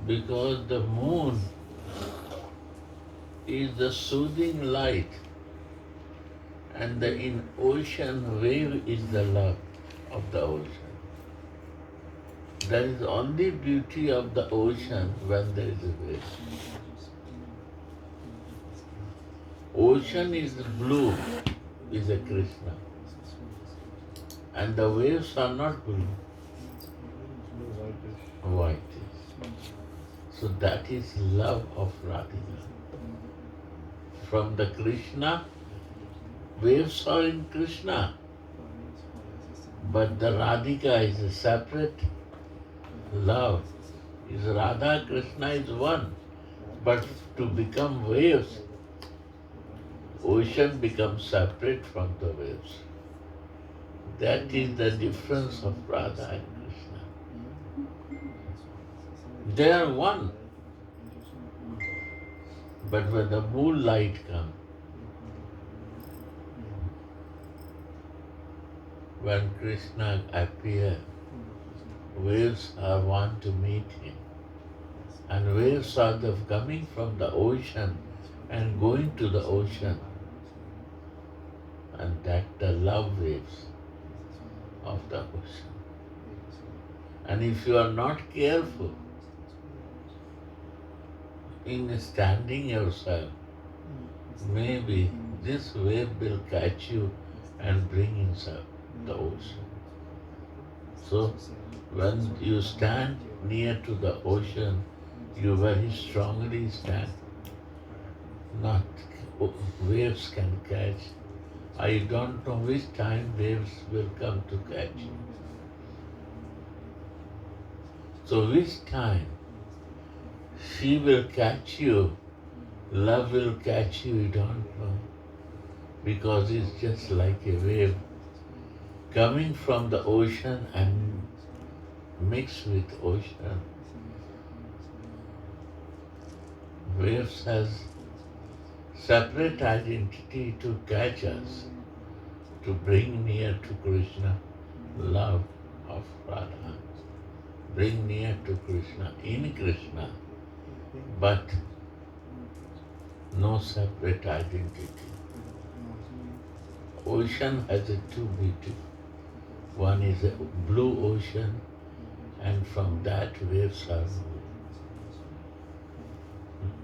Because the moon is the soothing light and the in ocean wave is the love of the ocean. There is only beauty of the ocean when there is a wave. Ocean is blue, is a Krishna. And the waves are not blue, white. So that is love of Radhika. From the Krishna, waves are in Krishna. But the Radhika is a separate love. Is Radha, Krishna is one. But to become waves, ocean becomes separate from the waves. That is the difference of Radha and Krishna. They are one. But when the moonlight comes, when Krishna appears, waves are want to meet him. And waves are coming from the ocean and going to the ocean. And that the love waves of the ocean. And if you are not careful in standing yourself, maybe this wave will catch you and bring inside the ocean. So when you stand near to the ocean, you very strongly stand. Not waves can catch. I don't know which time waves will come to catch you. So which time she will catch you, love will catch you, you don't know. Because it's just like a wave coming from the ocean and mixed with ocean. Waves has separate identity to catch us, to bring near to Krishna, love of Radha. Bring near to Krishna, in Krishna, but no separate identity. Ocean has a two beauty. One is a blue ocean, and from that waves are moving.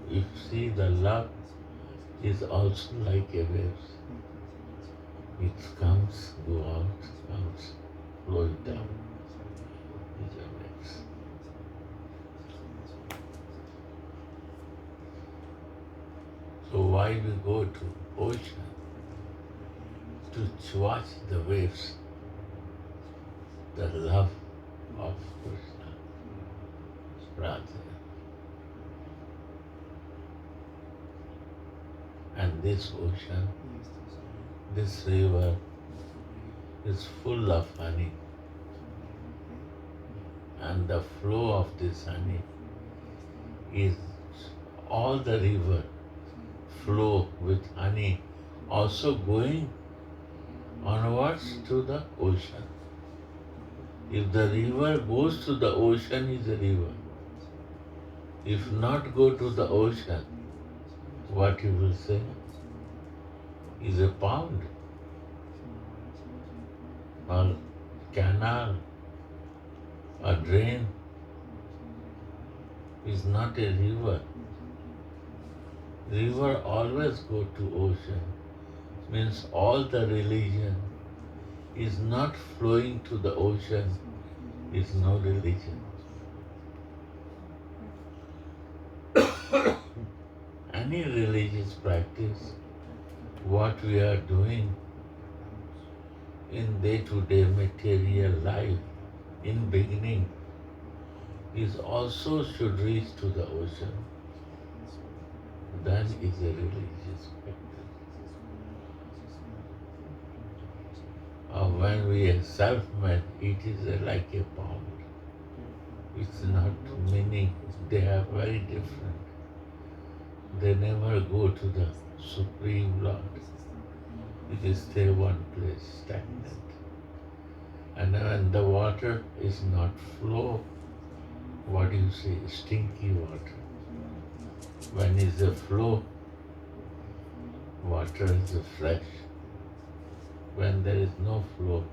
You see, the love is also like a wave. It comes, go out, comes, flows down. It's a waves. So why we go to ocean? To watch the waves, the love of Krishna, Radha. And this ocean, this river is full of honey. And the flow of this honey is all the river flow with honey also going onwards to the ocean. If the river goes to the ocean, is a river. If not go to the ocean, what you will say? Is a pond or canal or drain is not a river. River always go to ocean. Means all the religion is not flowing to the ocean, is no religion. Any religious practice, what we are doing in day-to-day material life, in beginning, is also should reach to the ocean. Then is a religious practice. Or when we are self-made, it is like a pond. It's not meaning, they are very different. They never go to the Supreme Lord. It is stay one place, stagnant. And when the water is not flow, what do you say, stinky water. When is the flow, water is the fresh. When there is no flow,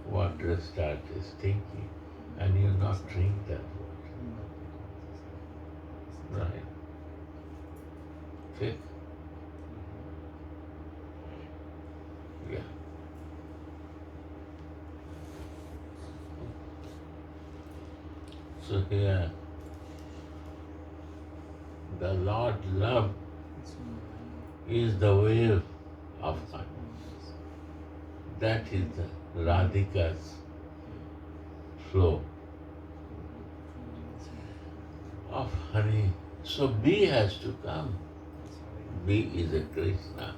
water starts stinky and you not drink that water. Right. Fifth. Yeah. So here, the Lord love is the wave of honey. That is the Radhika's flow of honey. So bee has to come. Bee is a Krishna.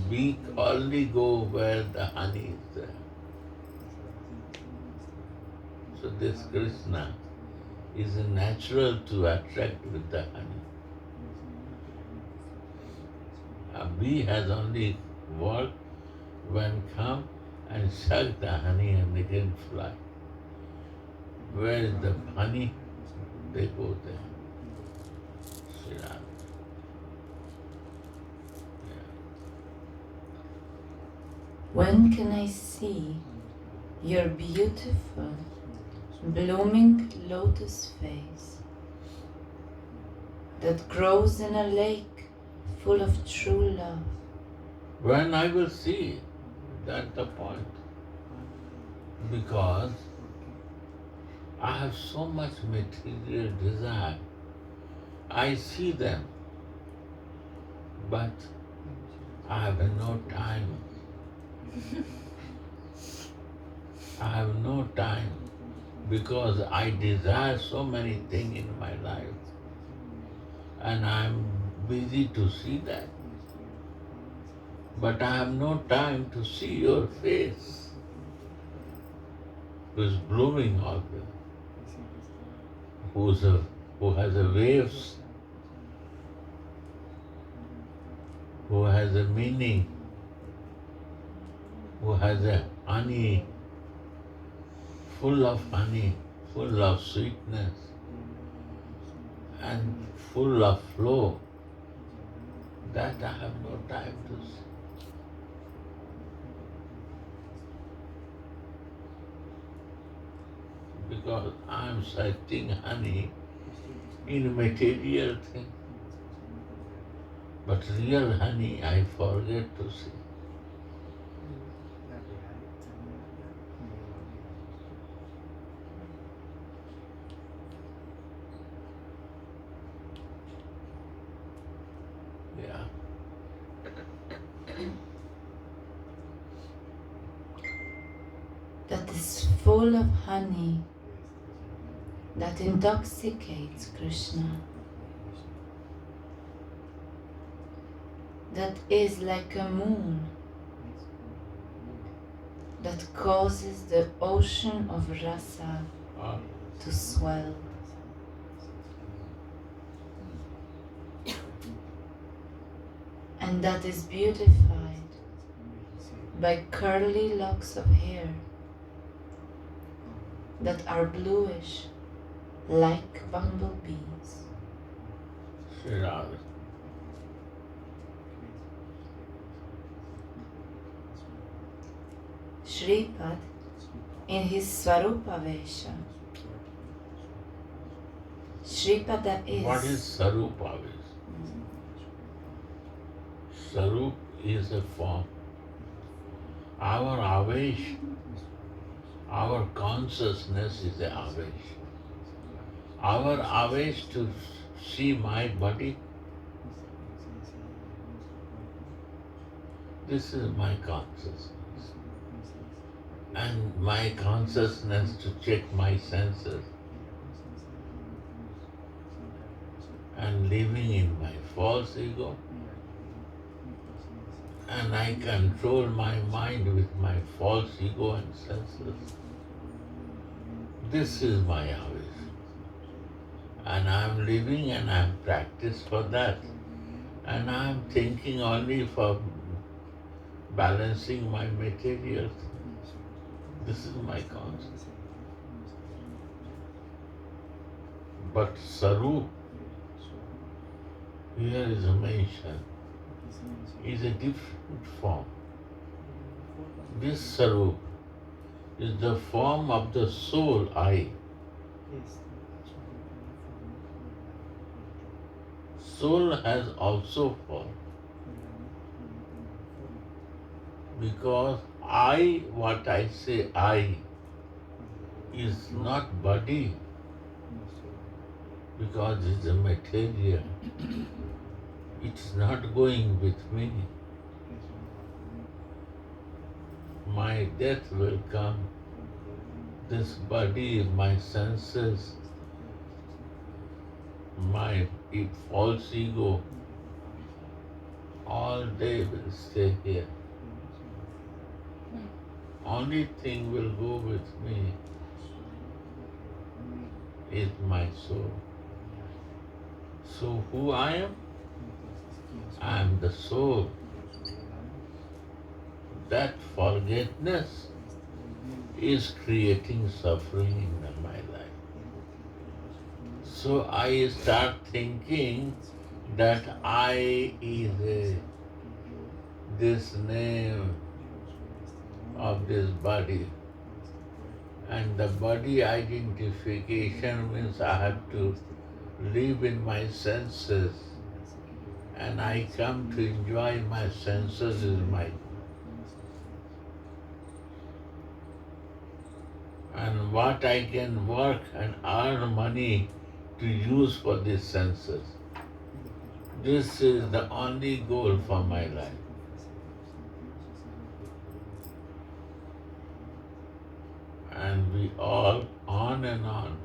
Bee only go where the honey is there. So this Krishna is natural to attract with the honey. A bee has only work when come and suck the honey and they can fly. Where is the honey? They go there. Sri Radha. When can I see your beautiful, blooming lotus face that grows in a lake full of true love? When I will see, that's the point. Because I have so much material desire. I see them, but I have no time. I have no time because I desire so many things in my life and I am busy to see that. But I have no time to see your face, who is blooming out there, who has a waves, who has a meaning, who has a honey, full of honey, full of sweetness, and full of flow. That I have no time to see. Because I am searching honey in material thing. But real honey I forget to see. Yeah. That is full of honey that intoxicates Krishna. That is like a moon that causes the ocean of rasa to swell. And that is beautified by curly locks of hair that are bluish like bumblebees. Sri Radha. Shripad, in his Swarupa Vesha, Shripada is... What is Sarupa? Sarup is a form. Our Avesh, our consciousness is the Avesh. Our Avesh to see my body, this is my consciousness. And my consciousness to check my senses and living in my false ego. And I control my mind with my false ego and senses. This is my awareness. And I am living and I am practiced for that. And I am thinking only for balancing my material. This is my concept. But Saru here is mentioned is a different form. This Saru is the form of the soul I. Soul has also form. Because I, what I say I, is not body, because it's a material. It's not going with me. My death will come. This body, my senses, my false ego, all day will stay here. Only thing will go with me is my soul. So who I am? I am the soul. That forgetfulness is creating suffering in my life. So I start thinking that I is this name of this body. And the body identification means I have to live in my senses, and I come to enjoy my senses is my. And what I can work and earn money to use for these senses. This is the only goal for my life. And we all on and on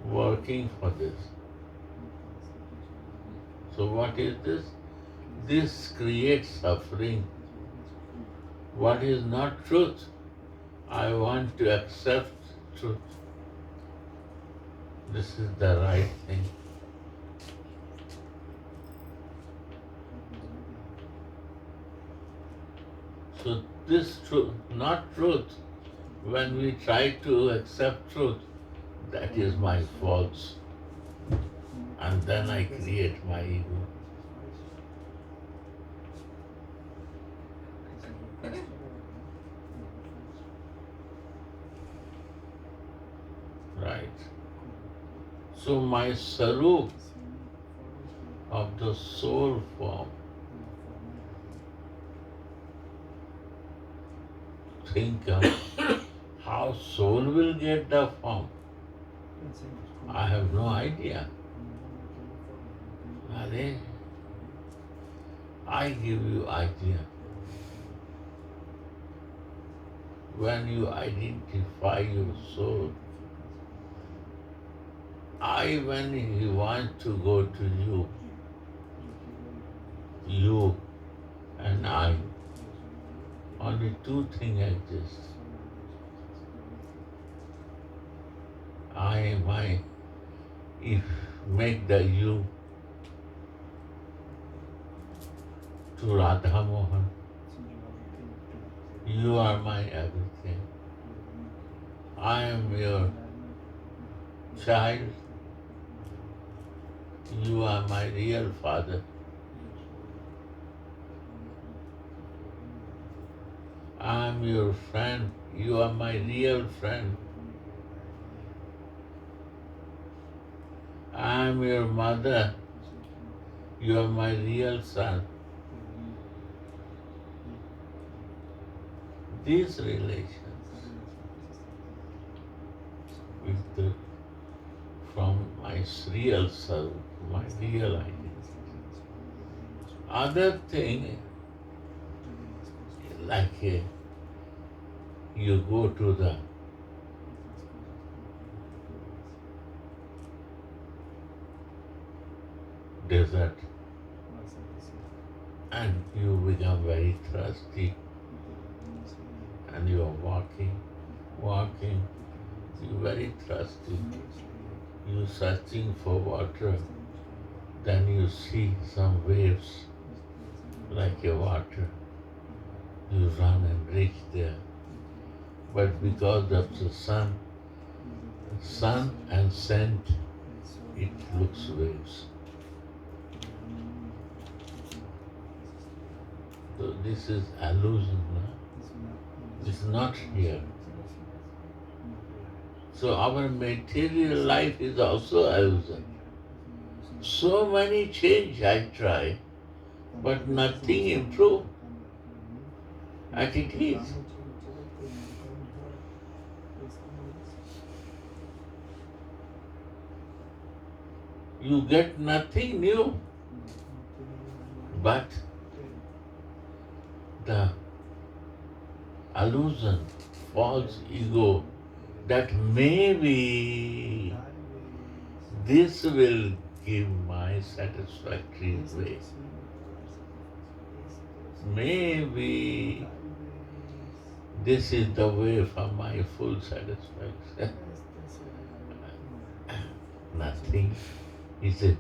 working for this. So what is this? This creates suffering. What is not truth? I want to accept truth. This is the right thing. So this truth, not truth, when we try to accept truth, that is my faults. And then I create my ego. Right. So my sarup of the soul form, think of how soul will get the form. I have no idea. Are I give you idea. When you identify your soul, when he wants to go to you and I, only two things exist. If make the you to Radha Mohan, you are my everything. I am your child. You are my real father. I am your friend. You are my real friend. I am your mother. You are my real son. These relations from my real self, my real identity. Other thing, like you go to the desert and you become very thirsty and you are walking, you're very thirsty, you're searching for water, then you see some waves like a water, you run and reach there. But because of the sun and scent it looks waves. So this is illusion, no? It's not here. So our material life is also illusion. So many change I try, but nothing improve. And it is. You get nothing new, but the illusion, false ego, that maybe this will give my satisfactory way. Maybe this is the way for my full satisfaction. Nothing. Is a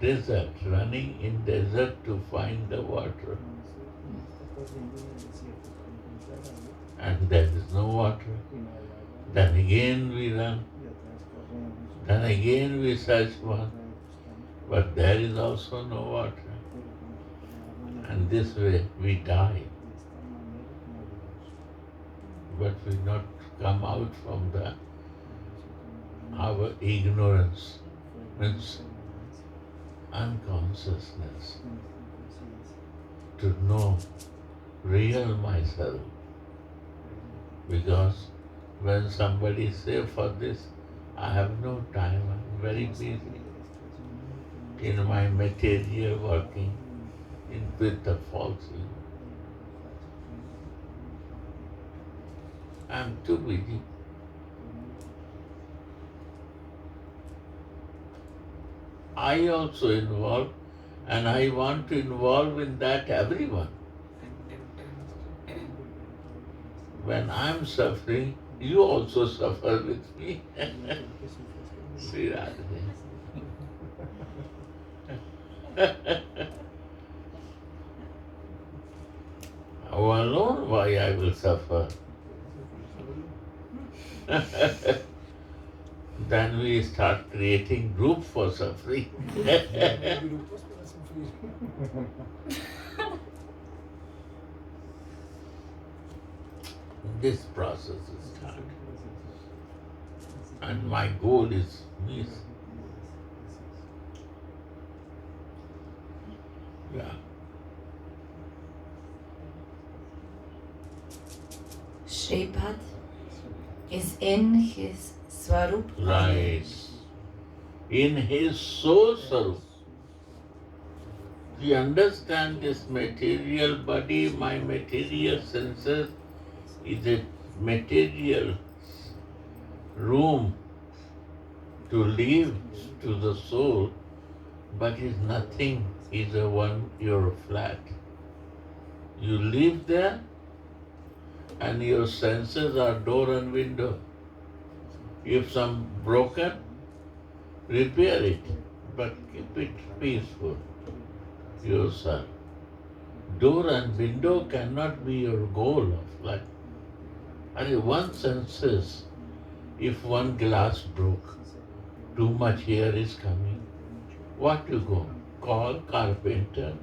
desert, running in desert to find the water. And there is no water. Then again we run. Then again we search one. But there is also no water. And this way we die. But we not come out from our ignorance, means unconsciousness, to know real myself. Because when somebody say for this, I have no time, I'm very busy in my material working with the false ego. I'm too busy. I also involve, and I want to involve in that everyone. When I'm suffering, you also suffer with me. Sri Radhe. How alone why I will suffer? Then we start creating group for suffering. This process is started. And my goal is this. Yeah. Shripad is in his Swarup. Right. In his soul Sarup. We understand this material body, my material senses is a material room to live to the soul, but is nothing, is a one your flat. You live there and your senses are door and window. If some broken, repair it, but keep it peaceful yourself. Door and window cannot be your goal of life. And one senses, if one glass broke, too much air is coming, what you go? Call carpenter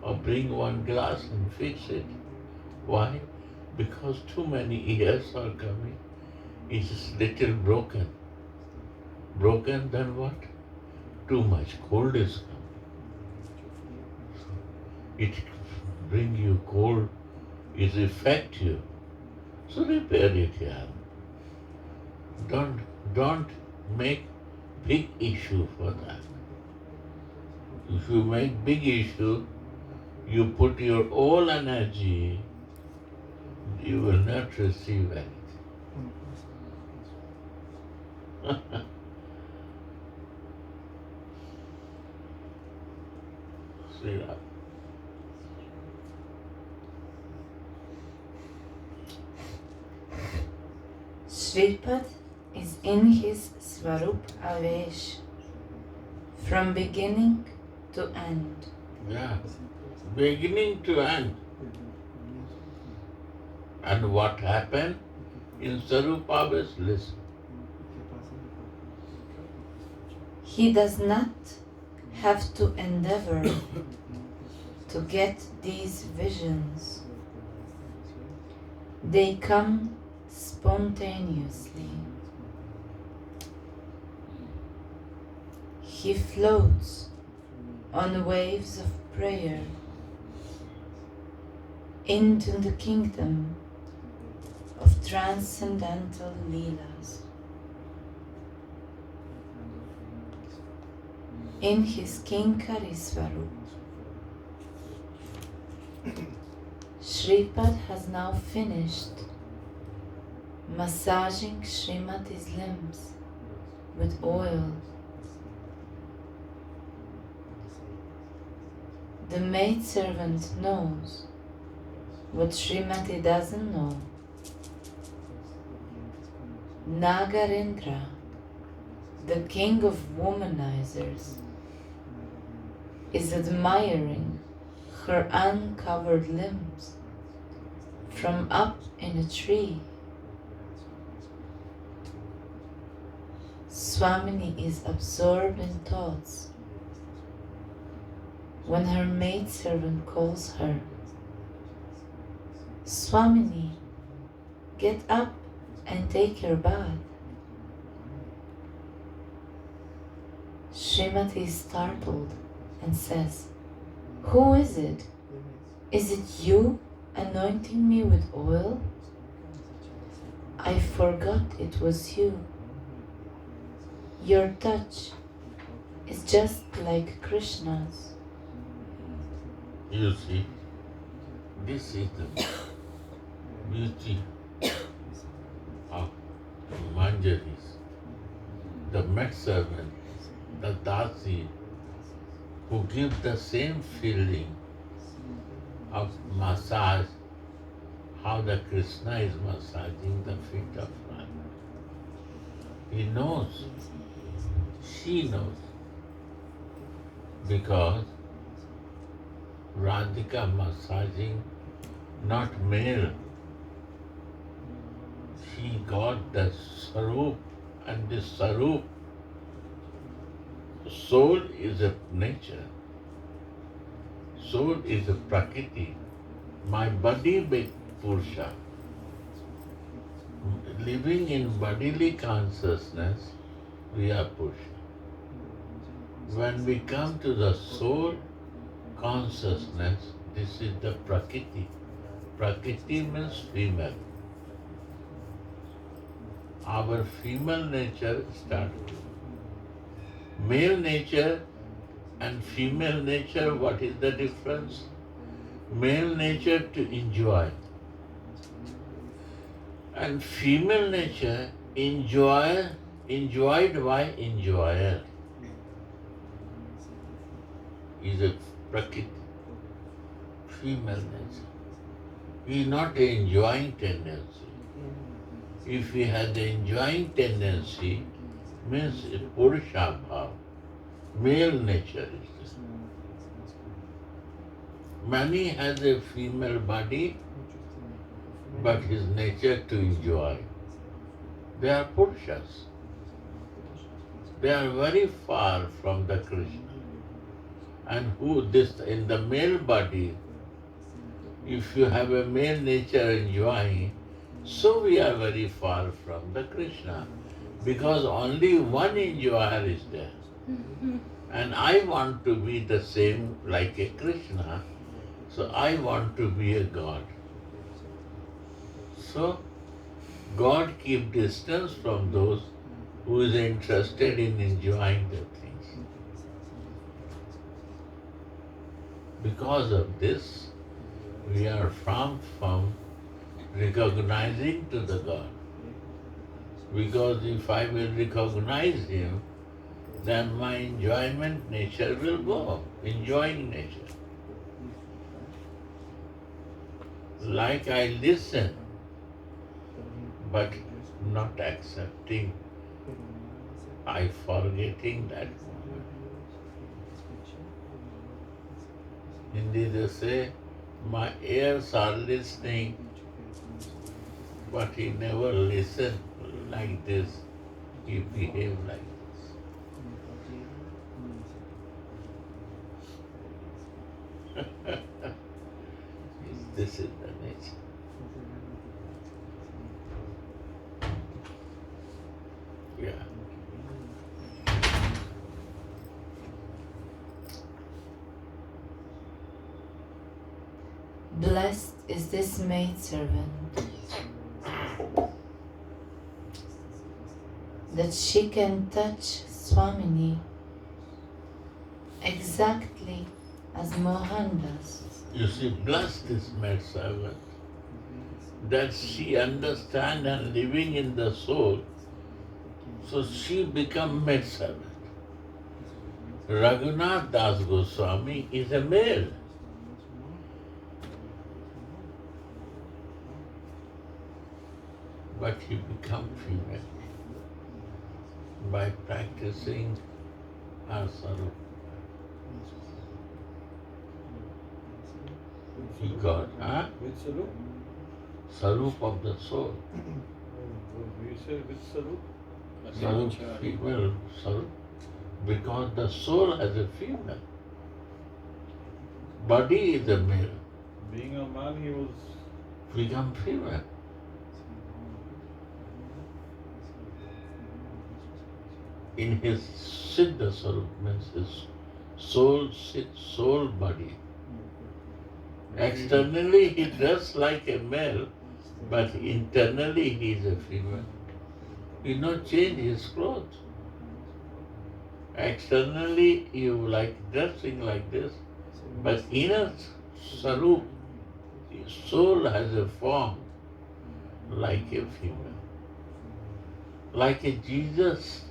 or bring one glass and fix it. Why? Because too many airs are coming. It is little broken. Broken, then what? Too much cold is coming. It bring you cold, it affect you. So repair it, yeah. Don't make big issue for that. If you make big issue, you put your whole energy, you will not receive anything. See that? Shripad is in his Swarup Avesh from beginning to end. Yeah, beginning to end. And what happened in Sarupavesh? Listen. He does not have to endeavor to get these visions. They come spontaneously. He floats on waves of prayer into the kingdom of transcendental Leelas. In his Kinkari Swarup, Shripad has now finished massaging Srimati's limbs with oil. The maidservant knows what Srimati doesn't know. Nagarendra, the king of womanizers, is admiring her uncovered limbs from up in a tree. Swamini is absorbed in thoughts when her maidservant calls her. Swamini, get up and take your bath. Srimati is startled and says, "Who is it? Is it you anointing me with oil? I forgot it was you. Your touch is just like Krishna's." You see, this is the beauty of Manjaris, the maidservant, the dasi, who give the same feeling of massage, how the Krishna is massaging the feet of Radha. He knows, she knows, because Radhika massaging not male. She got the Sarup, and this Sarup, soul is a nature. Soul is a Prakriti. My body be Purusha. Living in bodily consciousness, we are Purusha. When we come to the soul consciousness, this is the Prakriti. Prakriti means female. Our female nature starts. Male nature and female nature, what is the difference? Male nature to enjoy, and female nature enjoyed by enjoyer, is a Prakriti, female nature. Is not an enjoying tendency. If we had the enjoying tendency, means a Purusha bhav, male nature is this. Mani has a female body, but his nature to enjoy. They are Purushas. They are very far from the Krishna. And who this in the male body, if you have a male nature enjoying, so we are very far from the Krishna. Because only one enjoyer is there. And I want to be the same like a Krishna, so I want to be a God. So God keep distance from those who is interested in enjoying the things. Because of this, we are far from recognizing to the God. Because if I will recognize Him, then my enjoyment nature will go, enjoying nature. Like I listen, but not accepting, I forgetting that moment. Hindi they say, my ears are listening, but he never listened like this, he behaved like this. This is the nature. Yeah. Blessed is this maidservant, that she can touch Swamini exactly as Mohan does. You see, blessed is maid servant, that she understand and living in the soul, so she become maid servant. Raghunath Das Goswami is a male, but he become female by practicing asana. He got Which Sarup? Sarup of the soul. You say which Sarup? Sarup, female Sarup, because the soul has a female. Body is a male, Being a man, he was. become female. In his Siddha Sarup means his soul body. Externally he dressed like a male, but internally he is a female. He not change his clothes. Externally you like dressing like this, but inner Sarup, his soul has a form like a female. Like a Jesus,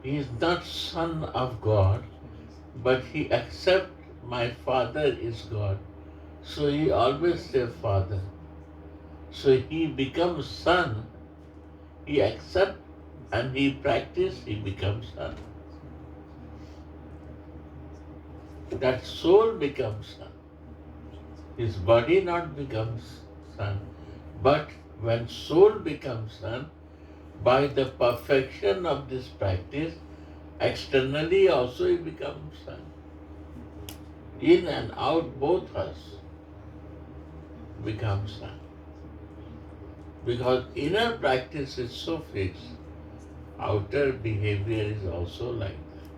he is not son of God, but he accepts my father is God. So he always say father. So he becomes son, he accepts and he practice, he becomes son. That soul becomes son. His body not becomes son. But when soul becomes son, by the perfection of this practice, externally also he becomes son. In and out both us become son. Because inner practice is so fixed, outer behavior is also like that.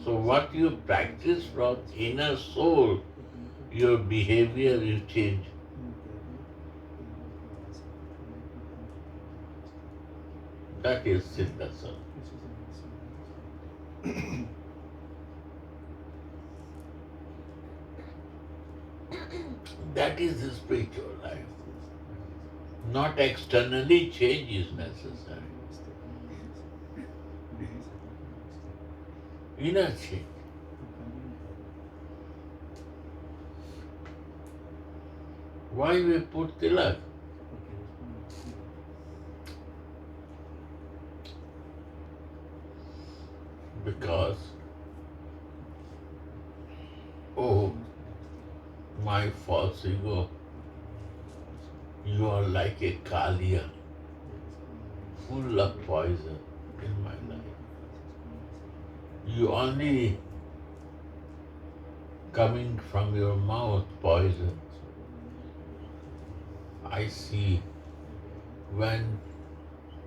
So what you practice from inner soul, your behavior will change. That is Siddhasa. That is the spiritual life. Not externally change is necessary. Inner change. Why we put tilak? Because, oh, my false ego, you are like a kalia, full of poison in my life. You only coming from your mouth poison. I see when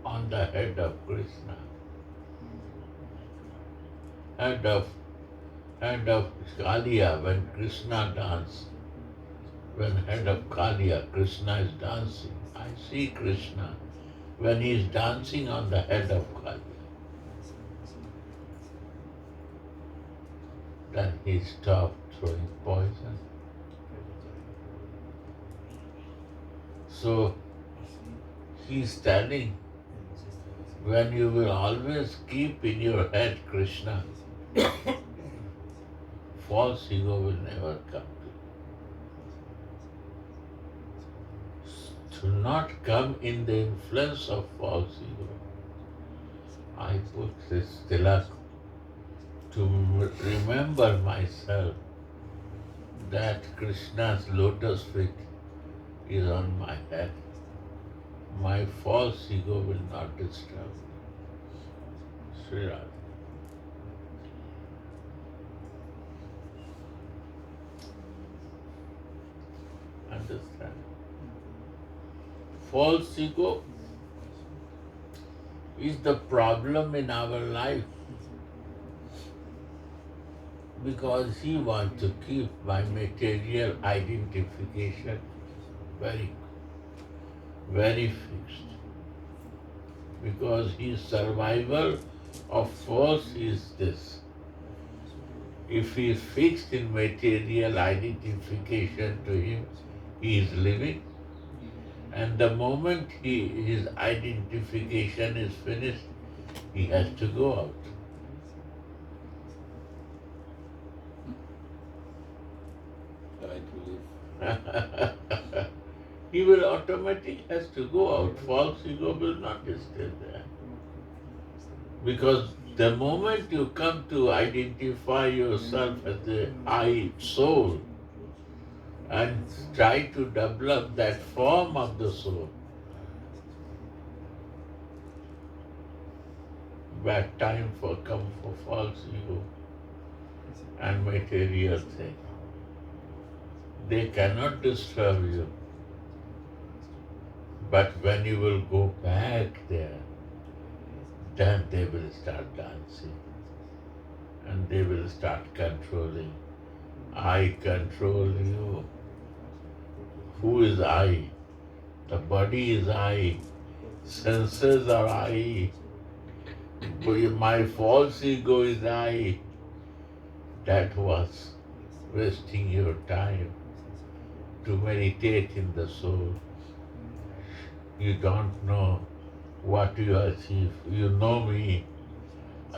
on the head of Krishna, head of Kalia, when Krishna dances, when head of Kalia, Krishna is dancing, I see Krishna when he is dancing on the head of Kalia. Then he stopped throwing poison. So he is telling, when you will always keep in your head Krishna, false ego will never come to you. To not come in the influence of false ego, I put this tilak to remember myself that Krishna's lotus feet is on my head. My false ego will not disturb me. Sri Radha. understand. False ego is the problem in our life because he wants to keep my material identification very, very fixed. Because his survival of force is this. If he is fixed in material identification to him, he is living. And the moment his identification is finished, he has to go out. He will automatically has to go out. False ego will not stay there. Because the moment you come to identify yourself as the I soul and try to develop that form of the soul, bad time for come for false ego and material things. They cannot disturb you. But when you will go back there, then they will start dancing and they will start controlling. I control you. Who is I? The body is I. Senses are I. My false ego is I. That was wasting your time to meditate in the soul. You don't know what you achieve. You know me.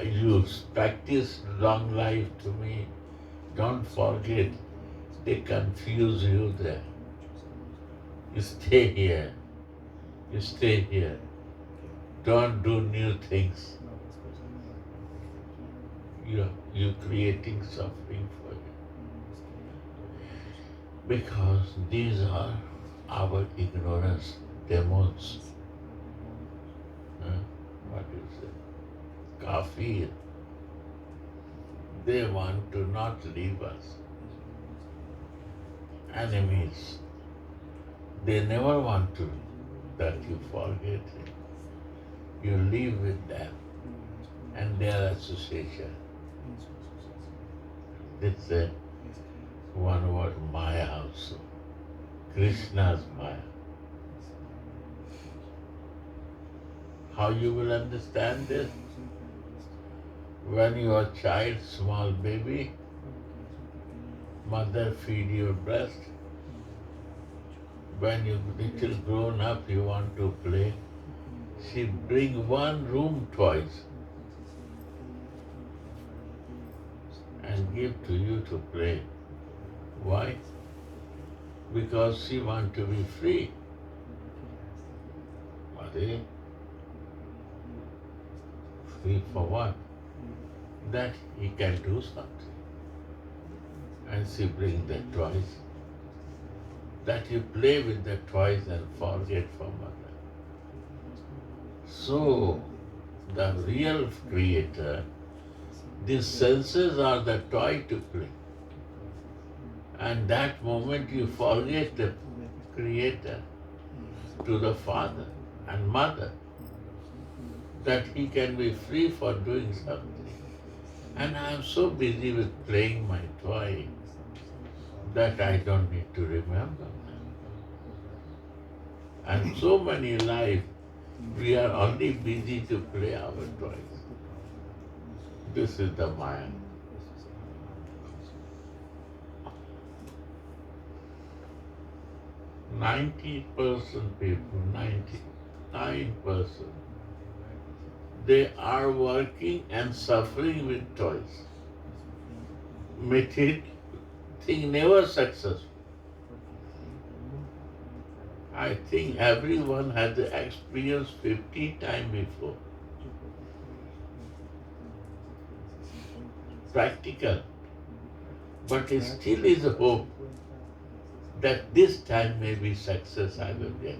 You practice long life to me. Don't forget, they confuse you there. You stay here. You stay here. Don't do new things. You're creating suffering for you. Because these are our ignorance demons. What do you say? Kafir. They want to not leave us. Enemies. They never want to that you forget it. You live with them and their association. It's a one word Maya also. Krishna's Maya. How you will understand this? When you are a child, small baby, mother feed your breast. When you little grown up, you want to play. She bring one room toys and give to you to play. Why? Because she want to be free. Mother, free for what? That he can do something. And she bring the toys. That you play with the toys and forget for mother. So, the real creator, these senses are the toy to play. And that moment you forget the creator to the father and mother, that he can be free for doing something. And I am so busy with playing my toy that I don't need to remember. And so many lives, we are only busy to play our toys. This is the Maya. %90 people, 99%, they are working and suffering with toys. Material thing never successful. I think everyone has experienced 50 times before. Practical. But it still is a hope that this time maybe success I will get.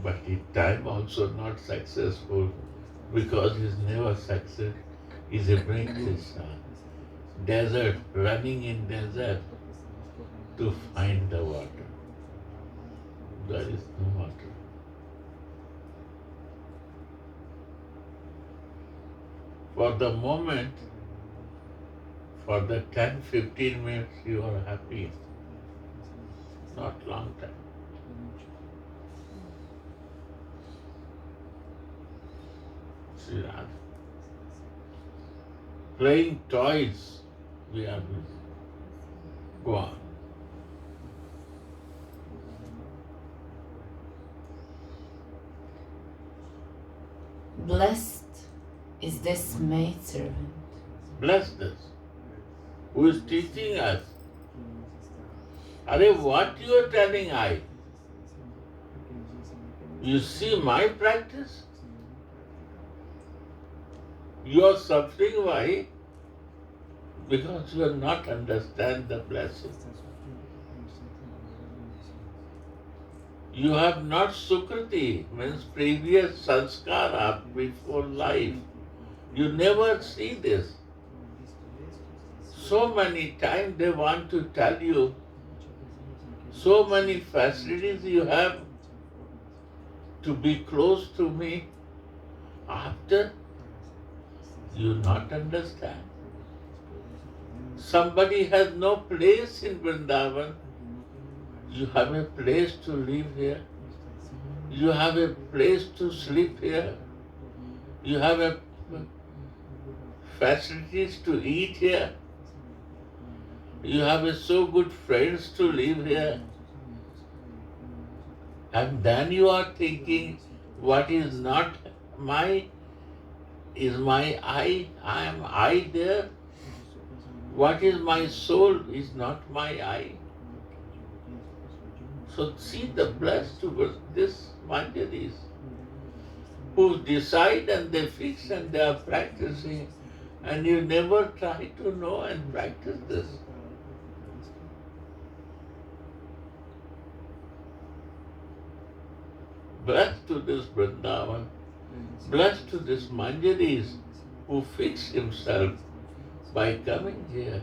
But in time also not successful because he's never success. He's a brain Krishna. desert, running in desert to find the water. There is no water. For the moment, for the 10-15 minutes, you are happy. Not long time. See that? Playing toys, we are go on. Blessed is this maidservant. Blessed who is teaching us. Are what you are telling I? You see my practice? You are suffering, why? Because you have not understand the blessing. You have not Sukriti, means previous sanskara before life. You never see this. So many times they want to tell you, so many facilities you have to be close to me. After you not understand. Somebody has no place in Vrindavan. You have a place to live here. You have a place to sleep here. You have a facilities to eat here. You have a so good friends to live here. And then you are thinking, what is not my, is my I am I there? What is my soul is not my I. So see the blessed with this Manjaris who decide and they fix and they are practicing, and you never try to know and practice this. Blessed to this Vrindavan, blessed to this Manjaris who fix himself by coming here.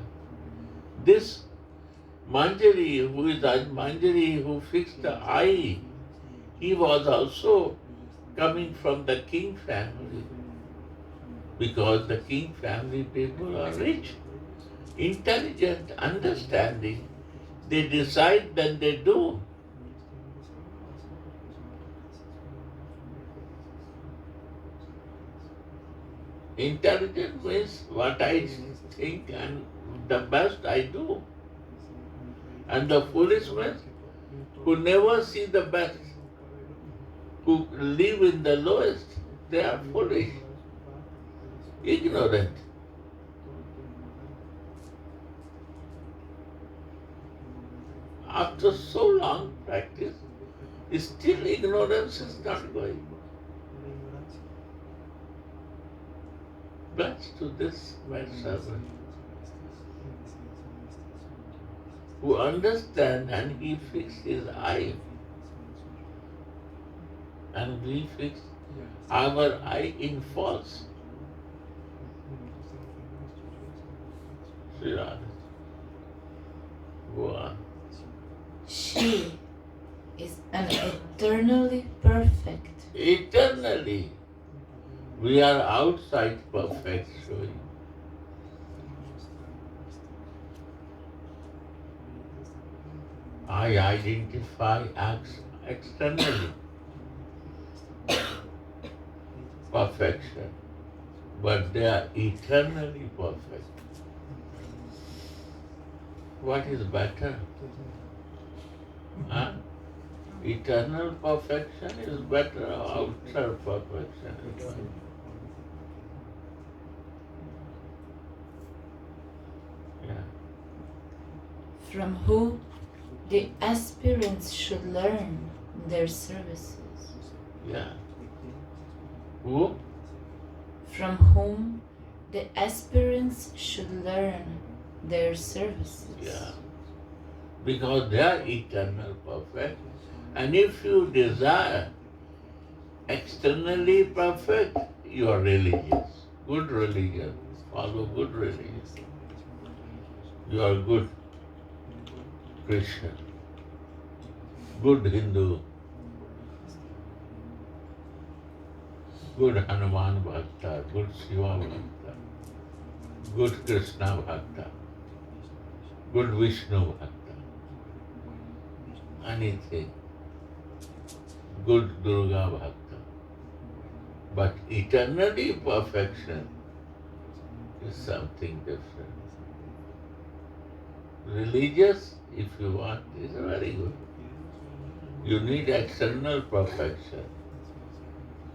This Manjari, who is a Manjari who fixed the eye, he was also coming from the king family. Because the king family people are rich, intelligent, understanding. They decide, then they do. Intelligent means what I think and the best I do. And the foolish means who never see the best, who live in the lowest, they are foolish, ignorant. After so long practice, still ignorance is not going. Blessed to this my servant who understand and he fix his eye, and we fix our eye in false. Sri Radha, go on. She is an eternally perfect. Eternally. We are outside perfect showing. I identify acts externally. Perfection. But they are eternally perfect. What is better? Huh? Eternal perfection is better or outer perfection is better? Yeah. From who the aspirants should learn their services. Yeah. Who? From whom the aspirants should learn their services. Yeah. Because they are eternal perfect. And if you desire externally perfect, you are religious. Good religion. Follow good religion. You are good Christian, good Hindu, good Hanuman Bhakta, good Shiva Bhakta, good Krishna Bhakta, good Vishnu Bhakta, anything, good Durga Bhakta. But eternally perfection is something different. Religious, if you want, is very good. You need external perfection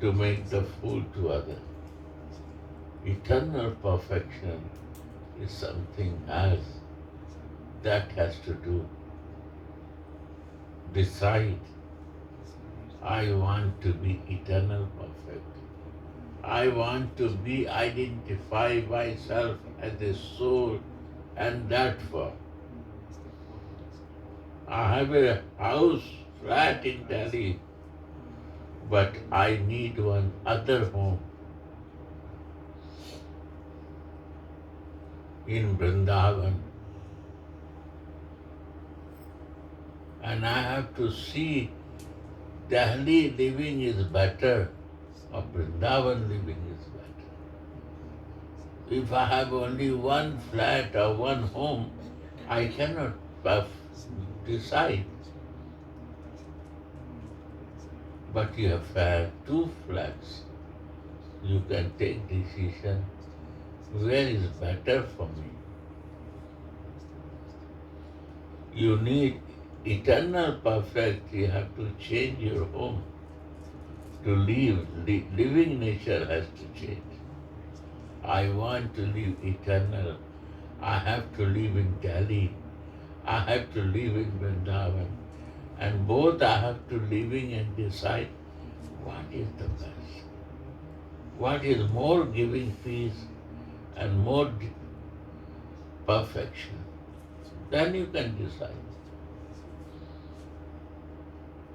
to make the fool to others. Eternal perfection is something else. That has to do. Decide, I want to be eternal perfect. I want to be identify myself as a soul, and that for. I have a house, flat in Delhi, but I need one other home in Vrindavan. And I have to see Delhi living is better or Vrindavan living is better. If I have only one flat or one home, I cannot decide. But you have two flats. You can take decision where is better for me. You need eternal perfect. You have to change your home to live. Living nature has to change. I want to live eternal. I have to live in Delhi. I have to live in Vrindavan. And both I have to living and decide what is the best. What is more giving peace and more perfection. Then you can decide.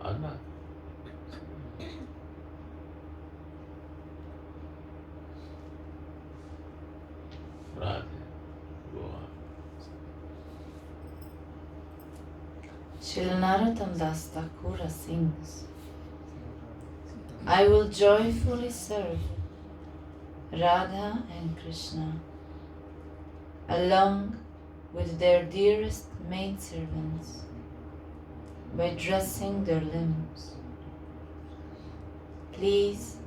Or not. Radhe, go on. Srila Narottam Das Thakura sings, I will joyfully serve Radha and Krishna along with their dearest maidservants by dressing their limbs. Please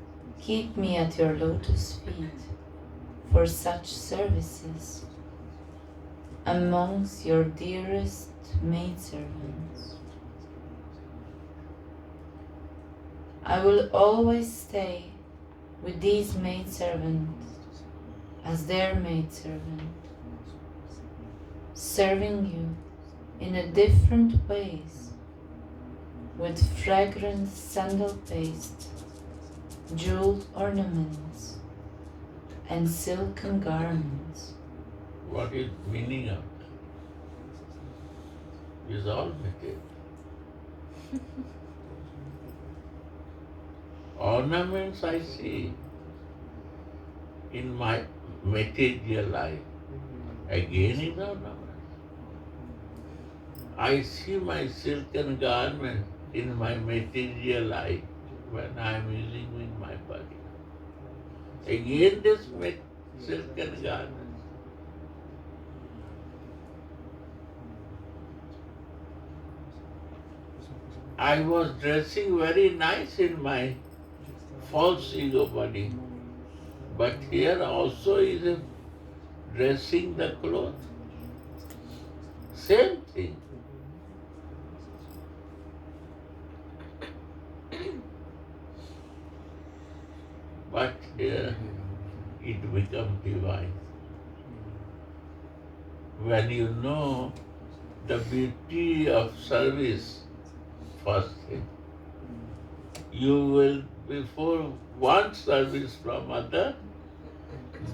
keep me at your lotus feet for such services amongst your dearest maidservants. I will always stay with these maidservants as their maidservant, serving you in a different ways with fragrant sandal paste, jeweled ornaments, and silken garments. What is meaning of that? Is all material. Ornaments I see in my material life. Again is ornament. I see my silken garment in my material life when I am using in my body. Again this silken garment. I was dressing very nice in my false ego body, but here also is a dressing the cloth. Same thing. But here it becomes divine. When you know the beauty of service, first thing, you will before want service from other,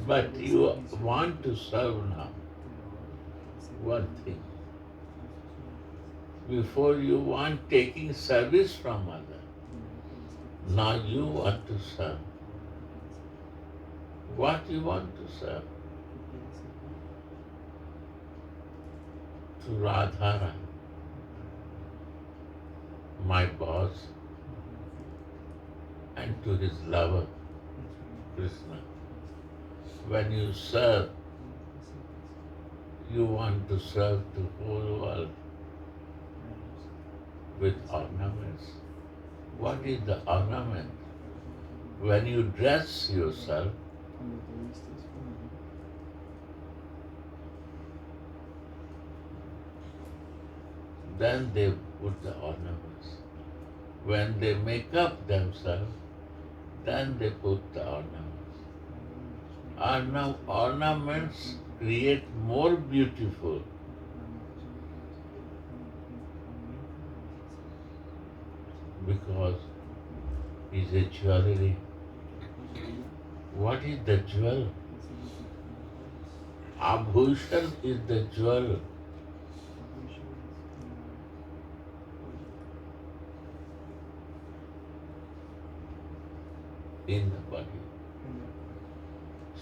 but you want to serve now. One thing. Before you want taking service from other, now you want to serve. What you want to serve? to Radhara, my boss, and to his lover, Krishna. When you serve, you want to serve the whole world with ornaments. What is the ornament? When you dress yourself, then they put the ornaments. When they make up themselves, then they put the ornaments. Ornaments create more beautiful. Because it's a jewelry. What is the jewel? Abhushan is the jewel. In the body.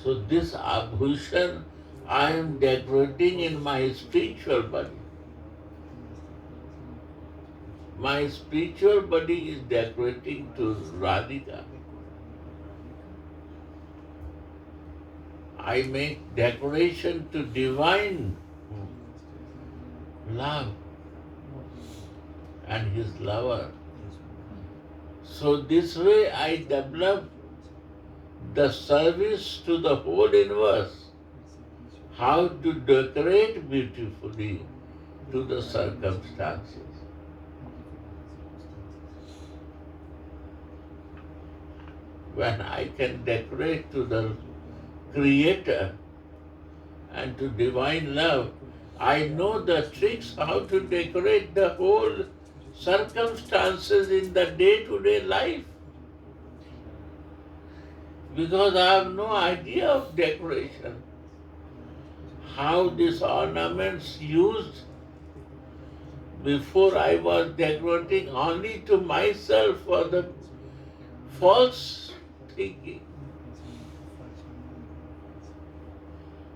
So this abhushan I am decorating in my spiritual body. My spiritual body is decorating to Radhika. I make decoration to divine love and his lover. So this way I develop the service to the whole universe. How to decorate beautifully to the circumstances. When I can decorate to the Creator and to divine love, I know the tricks how to decorate the whole circumstances in the day-to-day life. Because I have no idea of decoration. How these ornaments used. Before I was decorating only to myself for the false thinking.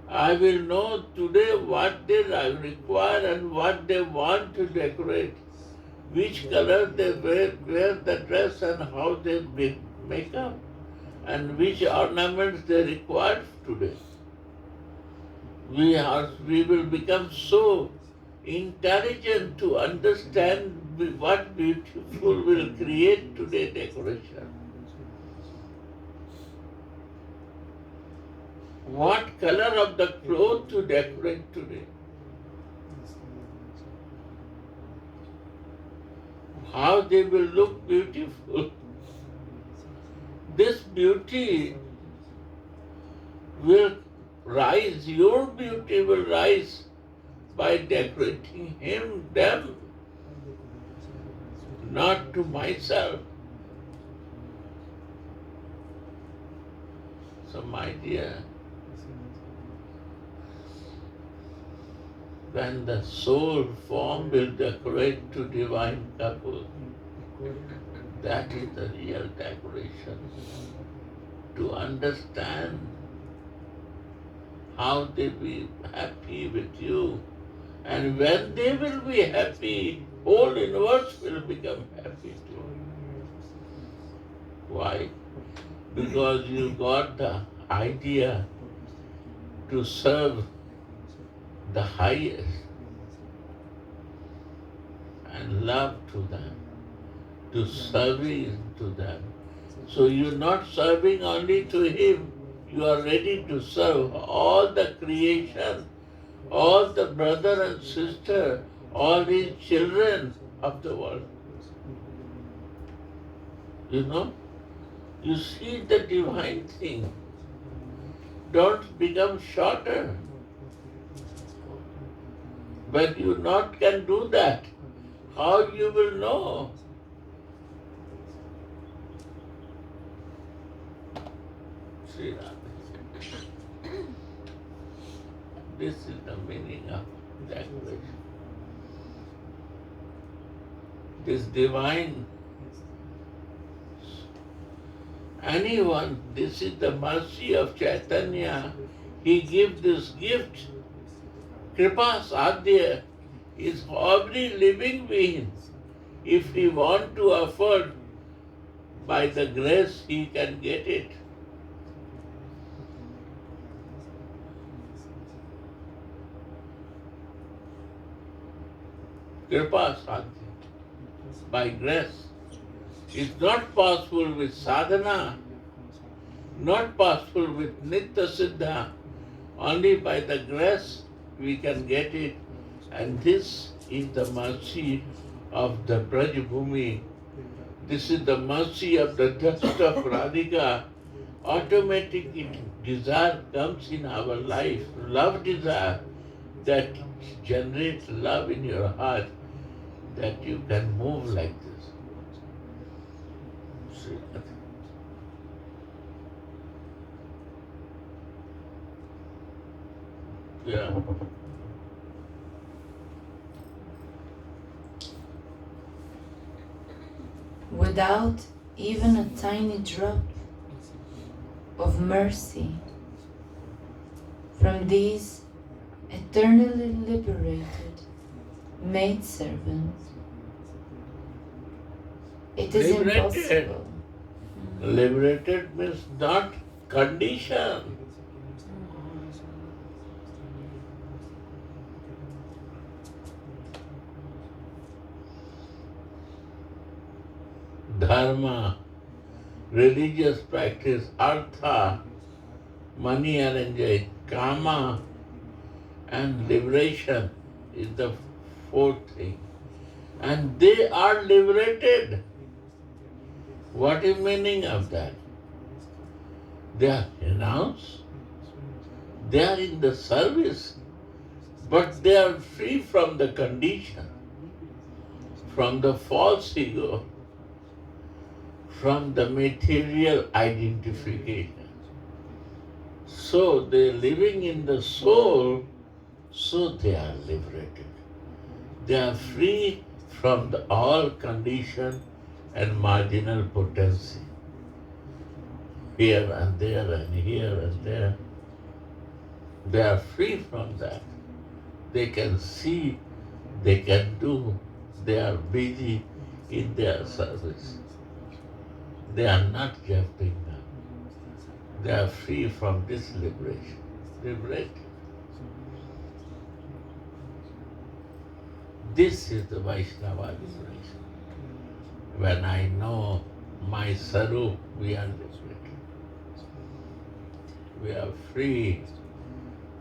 I will know today what they require and what they want to decorate, which color they wear the dress and how they make up, and which ornaments they require today. We will become so intelligent to understand what beautiful will create today decoration. What color of the cloth to decorate today? How they will look beautiful. This beauty will rise, your beauty will rise by decorating them, not to myself. So my dear, when the soul form will decorate to divine couple, that is the real decoration. To understand how they be happy with you. And when they will be happy, whole universe will become happy too. Why? Because you got the idea to serve the highest and love to them, to serving to them. So you're not serving only to him, you are ready to serve all the creation, all the brother and sister, all his children of the world. You know, you see the divine thing. Don't become shorter. When you not can do that, how you will know? See that? This is the meaning of decoration. This divine, anyone, this is the mercy of Chaitanya. He gives this gift, Kripa Sadhya, is every living being. If he want to afford, by the grace he can get it. Kripa Shakti, by grace. It's not possible with sadhana, not possible with nitya siddha. Only by the grace we can get it. And this is the mercy of the Brajabhumi. This is the mercy of the dust of Radhika. Automatic desire comes in our life, love desire, that generates love in your heart, that you can move like this. See? Yeah. Without even a tiny drop of mercy from these eternally liberated maidservants, it is Liberated. impossible. Liberated means not conditioned. Dharma, religious practice, artha, money arrangement, kama, and liberation is the fourth thing. And they are liberated. What is meaning of that? They are renounced. They are in the service, but they are free from the condition, from the false ego, from the material identification. So they are living in the soul, so they are liberated. They are free from all condition and marginal potency. Here and there and here and there. They are free from that. They can see, they can do, they are busy in their service. They are not jumping now. They are free from this liberation. Liberated. This is the Vaishnava liberation. When I know my Sadhu, we are liberated. We are free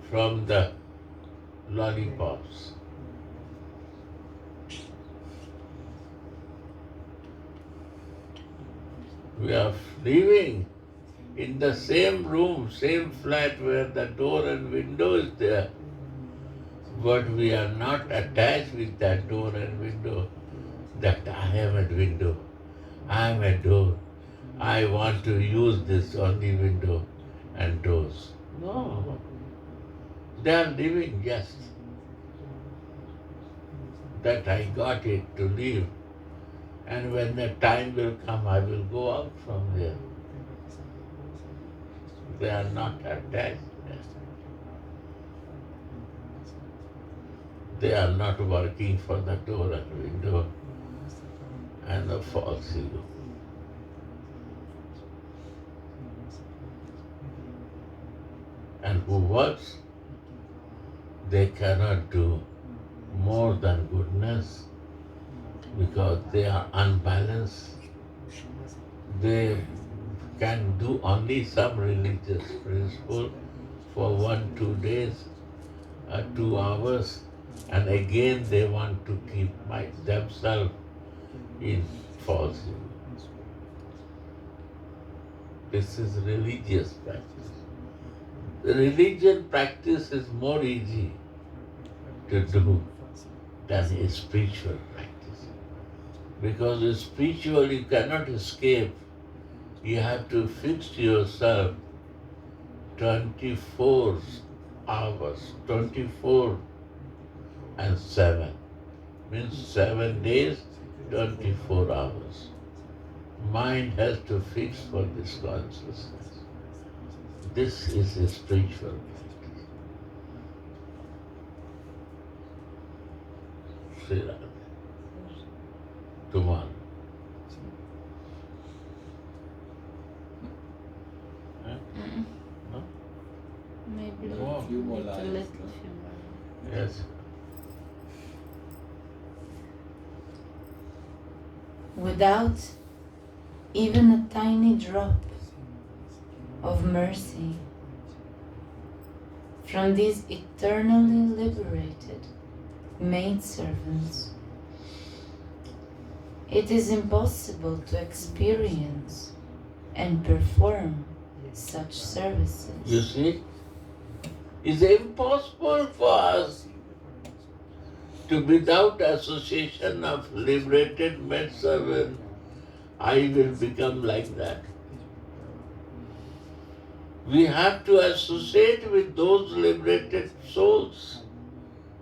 from the lollipops. We are living in the same room, same flat where the door and window is there. But we are not attached with that door and window, that I am a window, I am a door. I want to use this only window and doors. No. They are living just that I got it to live. And when the time will come, I will go out from there. They are not attached. They are not working for the door and window and the false ego. And who works, they cannot do more than goodness because they are unbalanced. They can do only some religious principle for 1-2 days or 2 hours, and again they want to keep themselves in false ego. This is religious practice. The religion practice is more easy to do than a spiritual practice. Because in spiritual you cannot escape. You have to fix yourself 24 hours, 24 and 7. Means 7 days, 24 hours. Mind has to fix for this consciousness. This is a spiritual practice. Sri Radha. Tomorrow. Huh? No? Maybe More. Few more little, lines, little no? few more. Yes. Without even a tiny drop of mercy from these eternally liberated maidservants, it is impossible to experience and perform such services. You see, it's impossible for us to, without association of liberated maidservant, I will become like that. We have to associate with those liberated souls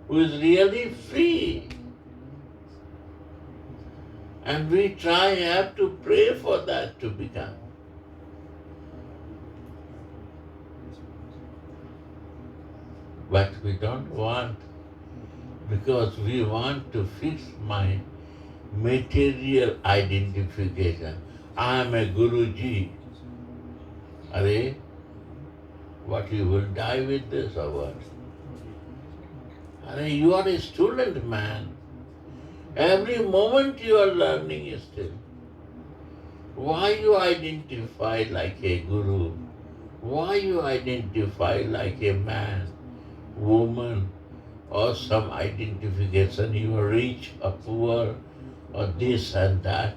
who is really free. And we have to pray for that to become. But we don't want, because we want to fix my material identification. I am a Guruji. Are, what, you will die with this or what? Are, you are a student, man. Every moment you are learning still. Why you identify like a guru? Why you identify like a man, woman, or some identification? You are rich or poor, or this and that.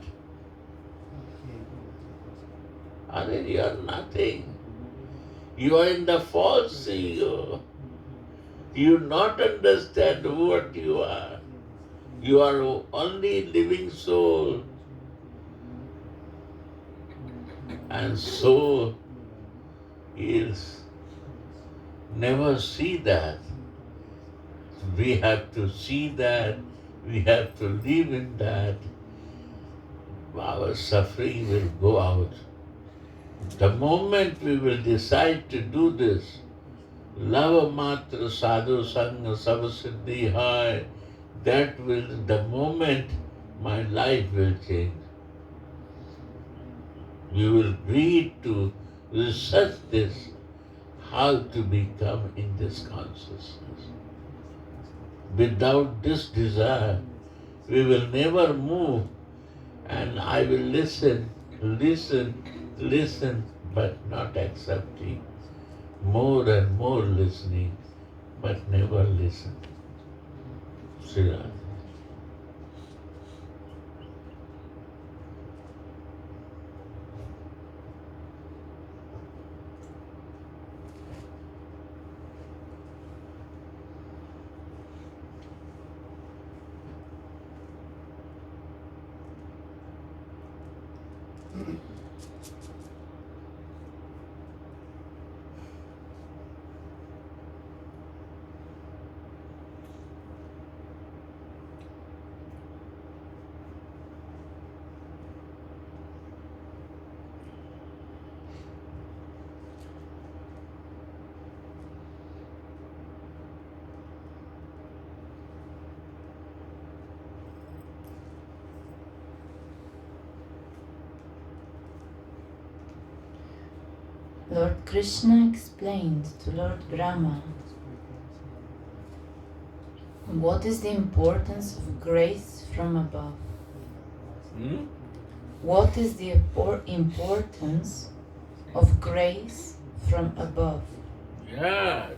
Are, you are nothing. You are in the false ego. You not understand what you are. You are only living soul. And soul is never see that. We have to see that. We have to live in that. Our suffering will go out. The moment we will decide to do this, lava matra sadhu sangha sabasiddhi hai, that will, the moment my life will change. We will read to research this, how to become in this consciousness. Without this desire, we will never move, and I will listen, but not accepting. More and more listening, but never listen. Sri Radha. Lord Krishna explained to Lord Brahma what is the importance of grace from above. What is the importance of grace from above? Yeah.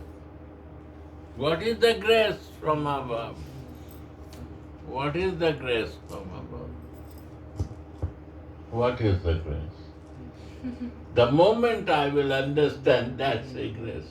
What is the grace from above? What is the grace from above? What is the grace? The moment I will understand that's a grace.